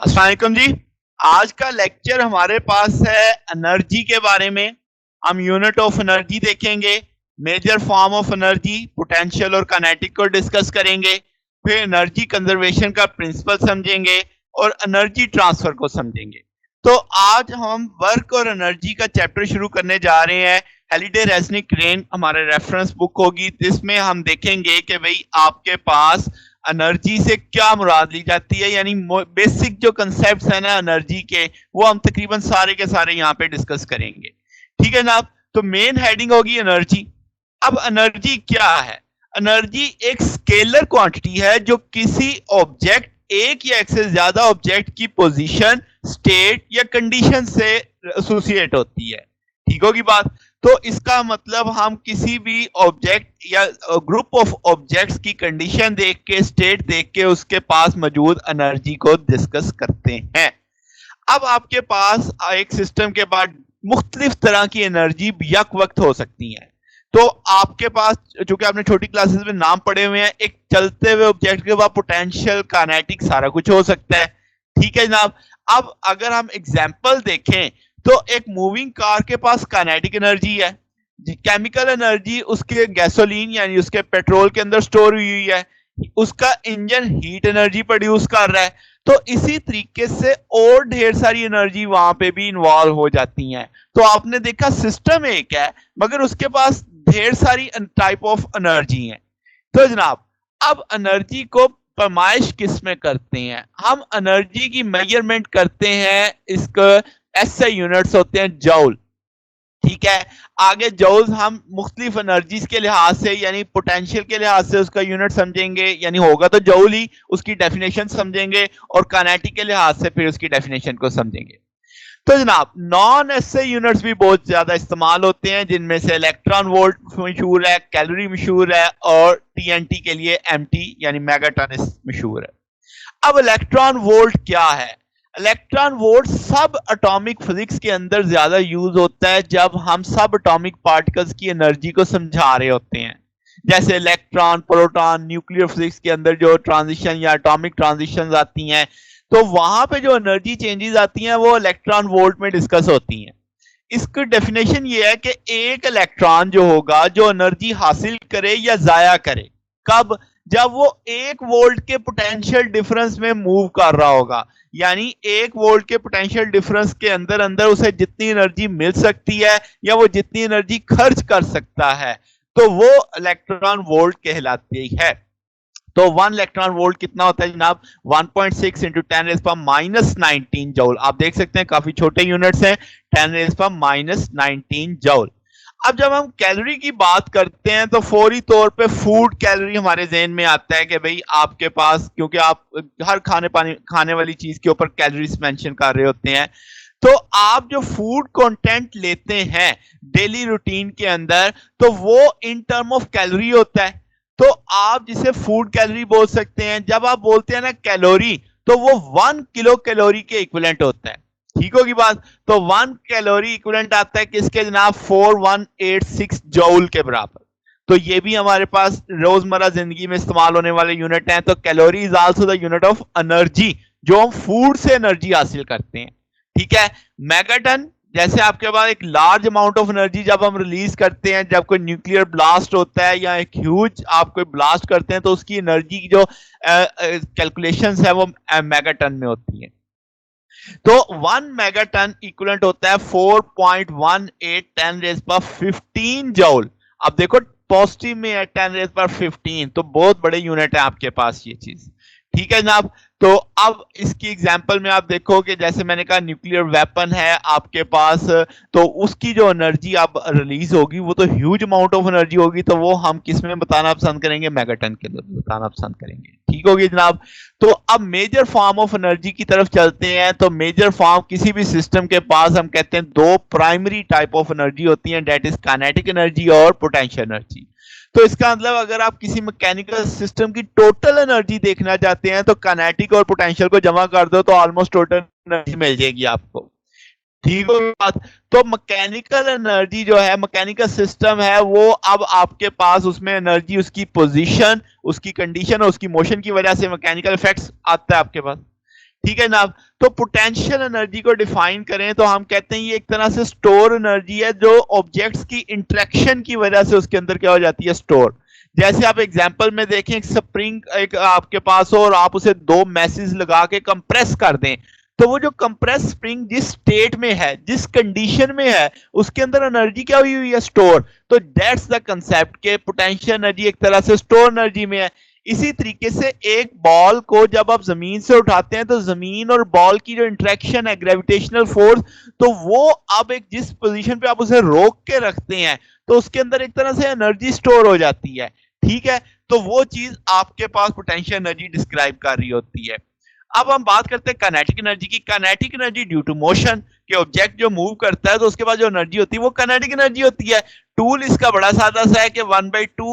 अस्सलाम वालेकुम जी। आज का लेक्चर हमारे पास है एनर्जी के बारे में। हम यूनिट ऑफ एनर्जी देखेंगे, major form of energy, potential और काइनेटिक को डिस्कस करेंगे, फिर एनर्जी कंजर्वेशन का प्रिंसिपल समझेंगे और एनर्जी ट्रांसफर को समझेंगे। तो आज हम वर्क और एनर्जी का चैप्टर शुरू करने जा रहे हैं। हेलिडे रेजनिक रेन हमारे रेफरेंस बुक होगी, जिसमें हम देखेंगे कि भाई आपके पास एनर्जी से क्या मुराद ली जाती है, यानी बेसिक जो कंसेप्ट्स है ना एनर्जी के, वो हम तकरीबन सारे के सारे यहाँ पे डिस्कस करेंगे। ठीक है जनाब। तो मेन हेडिंग होगी एनर्जी। अब एनर्जी क्या है? एनर्जी एक स्केलर क्वांटिटी है जो किसी ऑब्जेक्ट, एक या एक से ज्यादा ऑब्जेक्ट की पोजीशन, स्टेट या कंडीशन से एसोसिएट होती है। ठीक होगी बात। तो इसका मतलब हम किसी भी ऑब्जेक्ट या ग्रुप ऑफ ऑब्जेक्ट्स की कंडीशन देख के, स्टेट देख के उसके पास मौजूद एनर्जी को डिस्कस करते हैं। अब आपके पास एक सिस्टम के बाद मुख्तलिफ तरह की एनर्जी यक वक्त हो सकती है। तो आपके पास, चूंकि आपने छोटी क्लासेस में नाम पढ़े हुए हैं, एक चलते हुए ऑब्जेक्ट के बाद पोटेंशियल, काइनेटिक सारा कुछ हो सकता है। ठीक है जनाब। अब अगर हम एग्जाम्पल देखें तो एक मूविंग कार के पास काइनेटिक एनर्जी है, केमिकल एनर्जी उसके गैसोलीन यानी उसके पेट्रोल के अंदर स्टोर हुई है, उसका इंजन हीट एनर्जी प्रोड्यूस कर रहा है। तो इसी तरीके से और ढेर सारी एनर्जी वहां पे भी इन्वॉल्व हो जाती हैं। तो आपने देखा सिस्टम एक है मगर उसके पास ढेर सारी टाइप ऑफ एनर्जी है। तो जनाब, अब एनर्जी को पैमाइश किस में करते हैं? हम एनर्जी की मेजरमेंट करते हैं, इसका एसआई यूनिट्स होते हैं जौल। ठीक है। आगे जौल्स हम मुख्तलिफ एनर्जीज के लिहाज से, यानी पोटेंशियल के लिहाज से उसका यूनिट समझेंगे, यानी होगा तो जौल ही, उसकी डेफिनेशन समझेंगे, और काइनेटिक के लिहाज से फिर उसकी डेफिनेशन को समझेंगे। तो जनाब, नॉन एसआई यूनिट्स भी बहुत ज्यादा इस्तेमाल होते हैं, जिनमें से इलेक्ट्रॉन वोल्ट मशहूर है, कैलोरी मशहूर है, और टीएनटी के लिए एमटी यानी मेगाटन मशहूर है। अब इलेक्ट्रॉन वोल्ट क्या है? इलेक्ट्रॉन वोल्ट सब एटॉमिक फिजिक्स के अंदर ज्यादा यूज होता है जब हम सब एटॉमिक पार्टिकल्स की एनर्जी को समझा रहे होते हैं। जैसे इलेक्ट्रॉन, प्रोटॉन, न्यूक्लियर फिजिक्स के अंदर जो ट्रांजिशन या एटॉमिक ट्रांजिशन आती हैं, तो वहां पे जो एनर्जी चेंजेस आती हैं वो इलेक्ट्रॉन वोल्ट में डिस्कस होती हैं। इसकी डेफिनेशन ये है कि एक इलेक्ट्रॉन जो होगा, जो एनर्जी हासिल करे या जाया करे, कब? जब वो 1 वोल्ट के पोटेंशियल डिफरेंस में मूव कर रहा होगा। यानी 1 वोल्ट के पोटेंशियल डिफरेंस के अंदर अंदर उसे जितनी एनर्जी मिल सकती है या वो जितनी एनर्जी खर्च कर सकता है, तो वो इलेक्ट्रॉन वोल्ट कहलाती है। तो 1 इलेक्ट्रॉन वोल्ट कितना होता है जनाब? 1.6 इंटू 10⁻⁹ जौल। आप देख सकते हैं काफी छोटे यूनिट्स हैं, 10⁻⁹ जौल। अब जब हम कैलोरी की बात करते हैं तो फौरी तौर पे फूड कैलोरी हमारे जहन में आता है कि भाई आपके पास, क्योंकि आप हर खाने वाली चीज के ऊपर कैलोरीज मेंशन कर रहे होते हैं, तो आप जो फूड कंटेंट लेते हैं डेली रूटीन के अंदर, तो वो इन टर्म ऑफ कैलोरी होता है। तो आप जिसे फूड कैलोरी बोल सकते हैं। जब आप बोलते हैं ना कैलोरी, तो वो 1 किलो कैलोरी के इक्विवेलेंट होता है। ठीक होगी बात। तो 1 कैलोरी इक्विवेलेंट आता है किसके जनाब? 4186 जौल के बराबर। तो ये भी हमारे पास रोजमर्रा जिंदगी में इस्तेमाल होने वाले यूनिट हैं। तो calorie is also the unit of energy, जो हम फूड से एनर्जी हासिल करते हैं। ठीक है। मेगाटन, जैसे आपके पास एक लार्ज अमाउंट ऑफ एनर्जी जब हम रिलीज करते हैं, जब कोई न्यूक्लियर ब्लास्ट होता है या एक ह्यूज आप कोई ब्लास्ट करते हैं, तो उसकी एनर्जी की जो कैलकुलेशंस है वो मेगाटन में होती है। तो 1 मेगाटन इक्विवेलेंट होता है 4.18 10⁻15 जौल। अब देखो पॉजिटिव में है 10⁻15, तो बहुत बड़े यूनिट है आपके पास ये चीज। ठीक है जनाब। तो अब इसकी एग्जांपल में आप देखो कि जैसे मैंने कहा न्यूक्लियर वेपन है आपके पास, तो उसकी जो एनर्जी अब रिलीज होगी वो तो ह्यूज अमाउंट ऑफ एनर्जी होगी। तो वो हम किस में बताना पसंद करेंगे? मेगाटन के अंदर बताना पसंद करेंगे। ठीक होगी जनाब। तो अब मेजर फॉर्म ऑफ एनर्जी की तरफ चलते हैं। तो मेजर फॉर्म, किसी भी सिस्टम के पास हम कहते हैं 2 प्राइमरी टाइप ऑफ एनर्जी होती हैं, दैट इज काइनेटिक एनर्जी और पोटेंशियल एनर्जी। तो इसका मतलब अगर आप किसी मैकेनिकल सिस्टम की टोटल एनर्जी देखना चाहते हैं तो काइनेटिक और पोटेंशियल को जमा कर दो तो ऑलमोस्ट टोटल एनर्जी मिल जाएगी आपको। ठीक है बात। तो मैकेनिकल एनर्जी जो है, मैकेनिकल सिस्टम है, वो अब आपके पास उसमें एनर्जी, उसकी पोजीशन, उसकी कंडीशन और उसकी मोशन की वजह से मैकेनिकल इफेक्ट्स आता है आपके पास। ठीक है जनाब। तो पोटेंशियल एनर्जी को डिफाइन करें तो हम कहते हैं ये एक तरह से स्टोर एनर्जी है जो ऑब्जेक्ट्स की इंटरेक्शन की वजह से उसके अंदर क्या हो जाती है, स्टोर। जैसे आप एग्जांपल में देखें, एक स्प्रिंग एक आपके पास हो और आप उसे दो मैसेज लगा के कंप्रेस कर दें, तो वो जो कंप्रेस स्प्रिंग जिस स्टेट में है, जिस कंडीशन में है, उसके अंदर एनर्जी क्या हुई हुई है, स्टोर। तो दैट्स द कंसेप्ट के पोटेंशियल एनर्जी एक तरह से स्टोर एनर्जी में है। इसी तरीके से एक बॉल को जब आप जमीन से उठाते हैं तो जमीन और बॉल की जो इंटरेक्शन है, ग्रेविटेशनल फोर्स, तो वो अब एक जिस पोजीशन पे आप उसे रोक के रखते हैं तो उसके अंदर एक तरह से एनर्जी स्टोर हो जाती है। ठीक है, तो वो चीज आपके पास पोटेंशियल एनर्जी डिस्क्राइब कर रही होती है। अब हम बात करते हैं काइनेटिक एनर्जी की। Kinetic energy due to motion के ऑब्जेक्ट जो मूव करता है तो उसके बाद जो एनर्जी होती है वो काइनेटिक एनर्जी होती है। टूल इसका बड़ा सादा सा है कि 1/2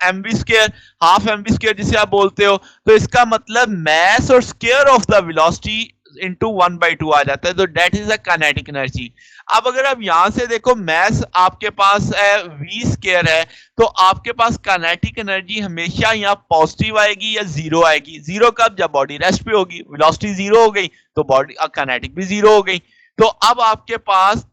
mv square, half mv square जिसे आप बोलते हो, तो इसका मतलब मैस और square of the velocity into 1/2 आ जाता है, तो that is a kinetic energy. अब अगर आप यहां से देखो, मैस आपके पास है v स्क्वायर है, तो आपके पास काइनेटिक एनर्जी हमेशा यहाँ पॉजिटिव आएगी या जीरो आएगी। जीरो कब? जब बॉडी रेस्ट पे होगी, वेलोसिटी जीरो हो गई तो बॉडी काइनेटिक भी जीरो हो गई। तो अब आपके पास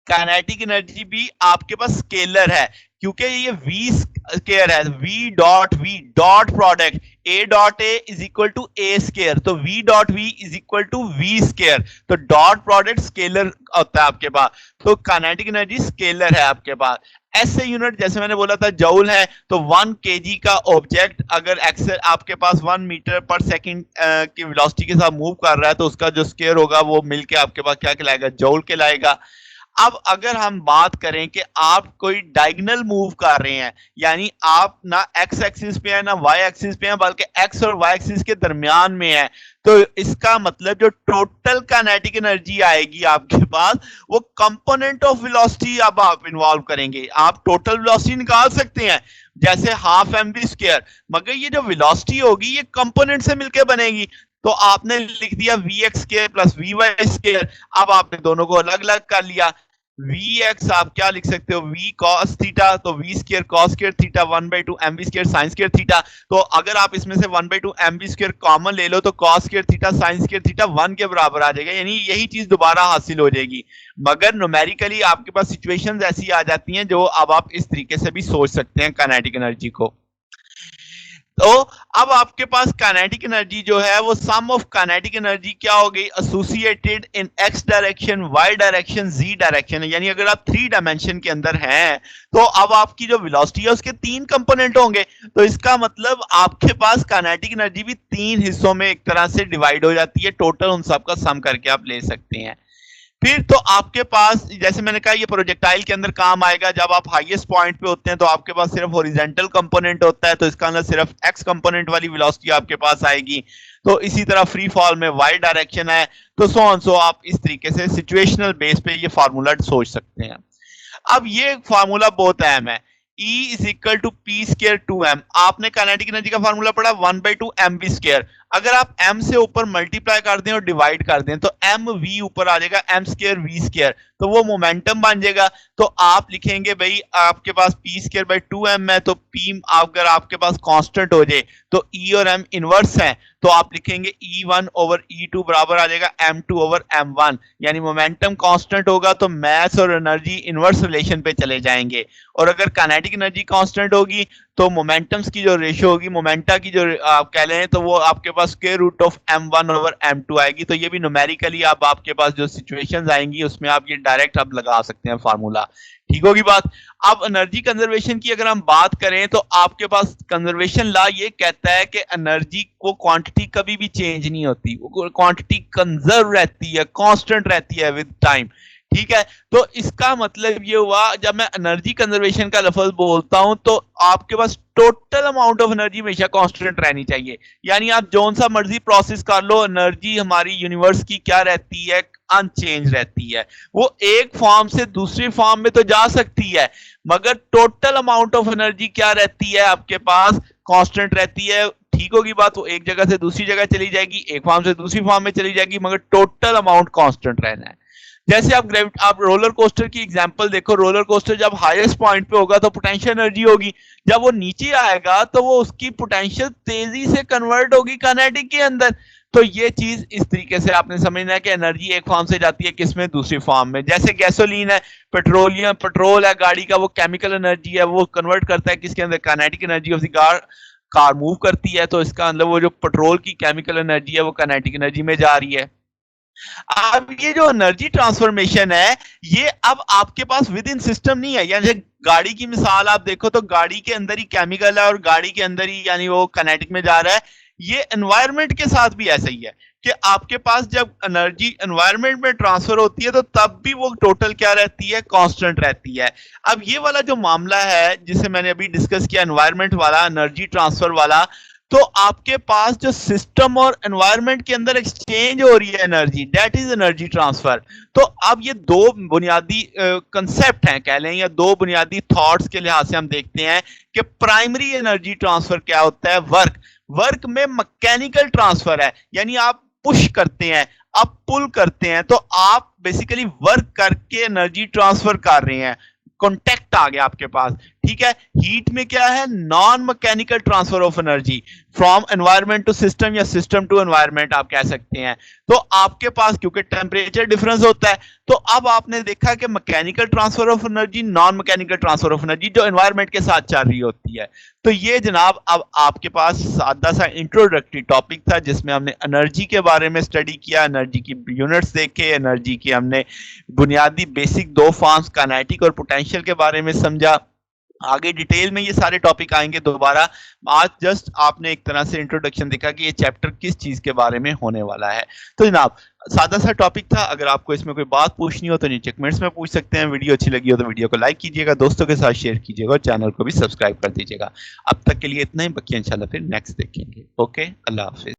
काइनेटिक एनर्जी भी आपके पास स्केलर है, क्योंकि ये v स्क्वायर है, v dot product a dot a is equal to a square, तो v dot v is equal to v square, तो डॉट प्रोडक्ट स्केलर होता है आपके पास, तो काइनेटिक एनर्जी स्केलर है आपके पास। ऐसे यूनिट जैसे मैंने बोला था जूल है, तो 1 केजी का ऑब्जेक्ट अगर एक्सेल आपके पास 1 मीटर पर सेकंड की वेलोसिटी के साथ मूव कर रहा है तो उसका जो स्क्वायर होगा वो मिलके आपके पास क्या कहलाएगा, जूल कहलाएगा। अब अगर हम बात करें कि आप कोई डायगोनल मूव कर रहे हैं, यानी आप ना एक्स एक्सिस पे है ना वाई एक्सिस पे है, बल्कि एक्स और वाई एक्सिस के दरमियान में है, तो इसका मतलब जो टोटल काइनेटिक एनर्जी आएगी आपके पास वो कंपोनेंट ऑफ वेलोसिटी अब आप इन्वॉल्व करेंगे। आप टोटल वेलोसिटी निकाल सकते हैं जैसे हाफ mv स्क्वायर, मगर ये जो वेलोसिटी होगी ये कंपोनेंट से मिलकर बनेगी। तो आपने लिख दिया vx square plus vy square. अब आपने दोनों को अलग अलग कर लिया। vx आप क्या लिख सकते हो, v cos थीटा, तो v square cos square theta 1/2 mv square sin square theta. तो अगर आप इसमें से 1/2 mv स्क्वायर कॉमन ले लो तो cos square theta sin square theta 1 के बराबर आ जाएगा, यानी यही चीज दोबारा हासिल हो जाएगी। मगर न्यूमेरिकली आपके पास सिचुएशंस ऐसी आ जाती हैं जो अब आप इस तरीके से भी सोच सकते हैं काइनेटिक एनर्जी को। तो अब आपके पास काइनेटिक एनर्जी जो है वो सम ऑफ काइनेटिक एनर्जी क्या हो गई, associated in X direction, Y direction, Z direction. यानी अगर आप 3 डायमेंशन के अंदर हैं तो अब आपकी जो वेलोसिटी है उसके 3 कंपोनेंट होंगे, तो इसका मतलब आपके पास काइनेटिक एनर्जी भी 3 हिस्सों में एक तरह से डिवाइड हो जाती है। टोटल उन सबका सम करके आप ले सकते हैं। फिर तो आपके पास जैसे मैंने कहा ये प्रोजेक्टाइल के अंदर काम आएगा, जब आप हाईएस्ट पॉइंट पे होते हैं तो आपके पास सिर्फ हॉरिजॉन्टल कंपोनेंट होता है, तो इसका अंदर सिर्फ एक्स कंपोनेंट वाली वेलोसिटी आपके पास आएगी। तो इसी तरह फ्री फॉल में वाई डायरेक्शन है, तो सो ऑन सो आप इस तरीके से सिचुएशनल बेस पे ये फार्मूला सोच सकते हैं। अब ये फार्मूला बहुत अहम है, E is equal to P square 2m। आपने काइनेटिक एनर्जी का फार्मूला पढ़ा 1/2 mv स्क्वायर। अगर आप m से ऊपर मल्टीप्लाई कर दें और डिवाइड कर दें तो mv ऊपर आ जाएगा m स्क्वायर v स्क्वायर, तो वो मोमेंटम बन जाएगा। तो आप लिखेंगे भाई आपके पास p स्क्वायर बाई 2m है, तो p अगर आपके पास कांस्टेंट हो जाए तो e और m इनवर्स है, तो आप लिखेंगे E1 ओवर E2 बराबर आ जाएगा M2 ओवर M1। यानी मोमेंटम कांस्टेंट होगा तो मास और एनर्जी इनवर्स रिलेशन पे चले जाएंगे, और अगर काइनेटिक एनर्जी कांस्टेंट होगी तो मोमेंटम्स की जो रेशियो होगी, मोमेंटा की जो आप कह लें, तो वो आपके पास square root of M1 over M2 आएगी। तो ये भी न्यूमेरिकली अब आपके पास जो सिचुएशंस आएंगी उसमें आप ये डायरेक्ट अब लगा सकते हैं फार्मूला। ठीक होगी बात। अब एनर्जी कंजर्वेशन की अगर हम बात करें तो आपके पास कंजर्वेशन लॉ ये कहता है कि एनर्जी को क्वांटिटी कभी भी चेंज नहीं होती, क्वांटिटी कंजर्व रहती है, कांस्टेंट रहती है विद टाइम। ठीक है, तो इसका मतलब ये हुआ जब मैं एनर्जी कंजर्वेशन का लफ्ज बोलता हूं तो आपके पास टोटल अमाउंट ऑफ एनर्जी हमेशा कांस्टेंट रहनी चाहिए। यानी आप जौन सा मर्जी प्रोसेस कर लो, एनर्जी हमारी यूनिवर्स की क्या रहती है, अनचेंज रहती है। वो एक फॉर्म से दूसरी फॉर्म में तो जा सकती है, मगर टोटल अमाउंट ऑफ एनर्जी क्या रहती है आपके पास, कांस्टेंट रहती है। ठीक होगी बात, वो एक जगह से दूसरी जगह चली जाएगी, एक फॉर्म से दूसरी फॉर्म में चली जाएगी, मगर टोटल अमाउंट कांस्टेंट रहना है। जैसे आप रोलर कोस्टर की एग्जांपल देखो, रोलर कोस्टर जब हाईएस्ट पॉइंट पे होगा तो पोटेंशियल एनर्जी होगी, जब वो नीचे आएगा तो वो उसकी पोटेंशियल तेजी से कन्वर्ट होगी काइनेटिक के अंदर। तो ये चीज इस तरीके से आपने समझना है कि एनर्जी एक फॉर्म से जाती है किसमें, दूसरी फॉर्म में। जैसे गैसोलीन है, पेट्रोल है गाड़ी का, वो केमिकल एनर्जी है, वो कन्वर्ट करता है किसके अंदर, kinetic energy of the car move करती है, तो इसका मतलब वो जो पेट्रोल की केमिकल एनर्जी है वो काइनेटिक एनर्जी में जा रही है। अब ये जो एनर्जी ट्रांसफॉर्मेशन है, ये अब आपके पास विद इन सिस्टम नहीं है। यानी गाड़ी की मिसाल आप देखो तो गाड़ी के अंदर ही केमिकल है और गाड़ी के अंदर ही यानी वो काइनेटिक में जा रहा है। ये एनवायरनमेंट के साथ भी ऐसा ही है कि आपके पास जब एनर्जी एनवायरनमेंट में ट्रांसफर होती है तो तब भी वो टोटल क्या रहती है, कांस्टेंट रहती है। अब ये वाला जो मामला है जिसे मैंने अभी डिस्कस किया, एनवायरनमेंट वाला, एनर्जी ट्रांसफर वाला, तो आपके पास जो सिस्टम और एनवायरनमेंट के अंदर एक्सचेंज हो रही है energy, that is energy transfer. तो अब ये दो बुनियादी कंसेप्ट हैं कह लें, या दो बुनियादी थॉट्स के लिहाज से हम देखते हैं कि प्राइमरी एनर्जी ट्रांसफर क्या होता है, वर्क में मैकेनिकल ट्रांसफर है, यानी आप पुश करते हैं, आप पुल करते हैं, तो आप बेसिकली वर्क करके एनर्जी ट्रांसफर कर रहे हैं, कॉन्टेक्ट आ गया आपके पास, ठीक है। हीट में क्या है, non mechanical transfer of energy from environment to system या सिस्टम टू एनवायरनमेंट आप कह सकते हैं। तो आपके पास क्योंकि टेम्परेचर डिफरेंस होता है, तो अब आपने देखा कि mechanical transfer of energy, non mechanical transfer of energy जो एनवायरनमेंट के साथ चल रही होती है। तो ये जनाब अब आपके पास सादा सा इंट्रोडक्टरी टॉपिक था जिसमें हमने एनर्जी के बारे में स्टडी किया, एनर्जी की यूनिट्स देखे, एनर्जी की हमने बुनियादी बेसिक दो फॉर्म्स काइनेटिक और पोटेंशियल के बारे में समझा। आगे डिटेल में ये सारे टॉपिक आएंगे दोबारा। आज जस्ट आपने एक तरह से इंट्रोडक्शन देखा कि ये चैप्टर किस चीज के बारे में होने वाला है। तो जनाब सादा सा टॉपिक था, अगर आपको इसमें कोई बात पूछनी हो तो नीचे कमेंट्स में पूछ सकते हैं। वीडियो अच्छी लगी हो तो वीडियो को लाइक कीजिएगा, दोस्तों के साथ शेयर कीजिएगा और चैनल को भी सब्सक्राइब कर दीजिएगा। अब तक के लिए इतना ही, बाकी इंशाल्लाह फिर नेक्स्ट देखेंगे। ओके, अल्लाह हाफिज।